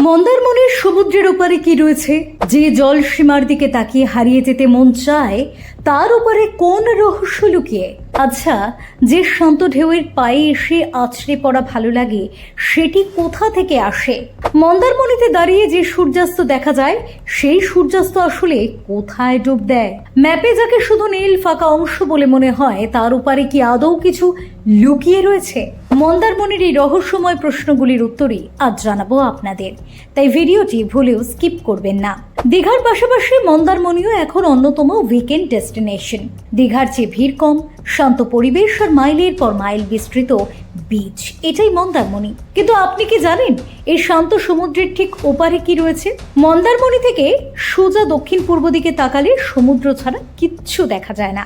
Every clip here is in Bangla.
মন্দারমণির সমুদ্রের ওপারে কি রয়েছে? যে জল সীমার দিকে তাকিয়ে হারিয়ে যেতে মন চায়, তার ওপারে কোন রহস্য লুকিয়ে? আচ্ছা, যে শান্ত ঢেউয়ের পায়ে এসে আছড়ে পড়া ভালো লাগে, সেটি কোথা থেকে আসে? মন্দারমণিতে দাঁড়িয়ে যে সূর্যাস্ত দেখা যায়, সেই সূর্যাস্ত আসলে কোথায় ডুব দেয়? ম্যাপে যাকে শুধু নীল ফাঁকা অংশ বলে মনে হয়, তার ওপারে কি আদৌ কিছু লুকিয়ে রয়েছে? মন্দারমণির এই রহস্যময় প্রশ্নগুলির উত্তরই আজ জানাবো আপনাদের, তাই ভিডিওটি ভুলেও স্কিপ করবেন না। দীঘার পাশাপাশি মন্দারমণিও এখন অন্যতম উইকেন্ড ডেস্টিনেশন। দীঘার চেয়ে ভিড় কম, শান্ত পরিবেশ আর মাইলের পর মাইল বিস্তৃত বিচ, এটাই মন্দারমণি। কিন্তু আপনি কি জানেন এই শান্ত সমুদ্রের ঠিক ওপারে কি রয়েছে? মন্দারমণি থেকে সোজা দক্ষিণ পূর্ব দিকে তাকালে সমুদ্র ছাড়া কিচ্ছু দেখা যায় না,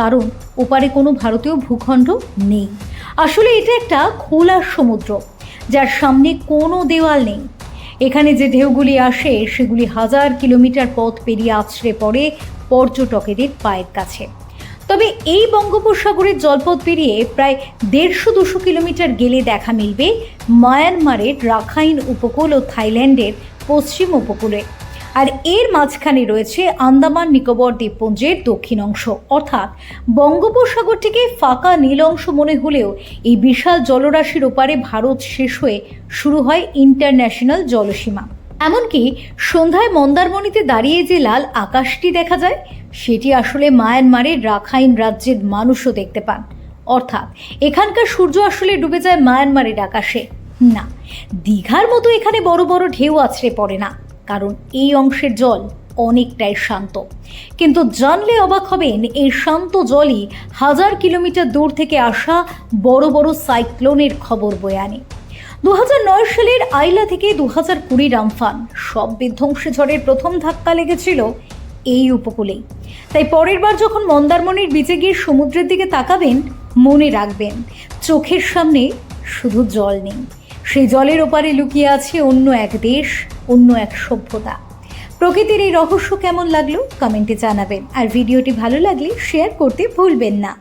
কারণ ওপারে কোনো ভারতীয় ভূখণ্ড নেই। আসলে এটা একটা খোলা সমুদ্র, যার সামনে কোনো দেওয়াল নেই। এখানে যে ঢেউগুলি আসে, সেগুলি হাজার কিলোমিটার পথ পেরিয়ে আছড়ে পড়ে পর্যটকেদের পায়ের কাছে। তবে এই বঙ্গোপসাগরের জলপথ পেরিয়ে প্রায় 150-200 কিলোমিটার গেলে দেখা মিলবে মায়ানমারের রাখাইন উপকূল ও থাইল্যান্ডের পশ্চিম উপকূলে। আর এর মাঝখানে রয়েছে আন্দামান নিকোবর দ্বীপপুঞ্জের দক্ষিণ অংশ। অর্থাৎ বঙ্গোপসাগরটিকে ফাঁকা নীল অংশ মনে হলেও এই বিশাল জলরাশির ওপারে ভারত শেষ হয়ে শুরু হয় ইন্টারন্যাশনাল জলসীমা। এমনকি সন্ধ্যায় মন্দারমণিতে দাঁড়িয়ে যে লাল আকাশটি দেখা যায়, সেটি আসলে মায়ানমারের রাখাইন রাজ্যের মানুষও দেখতে পান। অর্থাৎ এখানকার সূর্য আসলে ডুবে যায় মায়ানমারের আকাশে না। দীঘার মতো এখানে বড় বড় ঢেউ আছড়ে পড়ে না, কারণ এই অংশের জল অনেকটাই শান্ত। কিন্তু জানলে অবাক হবেন, এই শান্ত জলই হাজার কিলোমিটার দূর থেকে আসা বড় বড় সাইক্লোনের খবর বয়ে আনে। 2009 সালের আইলা থেকে 2020 আমফান, সব বিধ্বংসী ঝড়ের প্রথম ধাক্কা লেগেছিল এই উপকূলেই। তাই পরের বার যখন মন্দারমণির বিচে গিয়ে সমুদ্রের দিকে তাকাবেন, মনে রাখবেন চোখের সামনে শুধু জল নেই, সেই জলের ওপারে লুকিয়ে আছে অন্য এক দেশ, অন্য এক সভ্যতা। প্রকৃতির এই রহস্য কেমন লাগলো কমেন্টে জানাবেন, আর ভিডিওটি ভালো লাগলে শেয়ার করতে ভুলবেন না।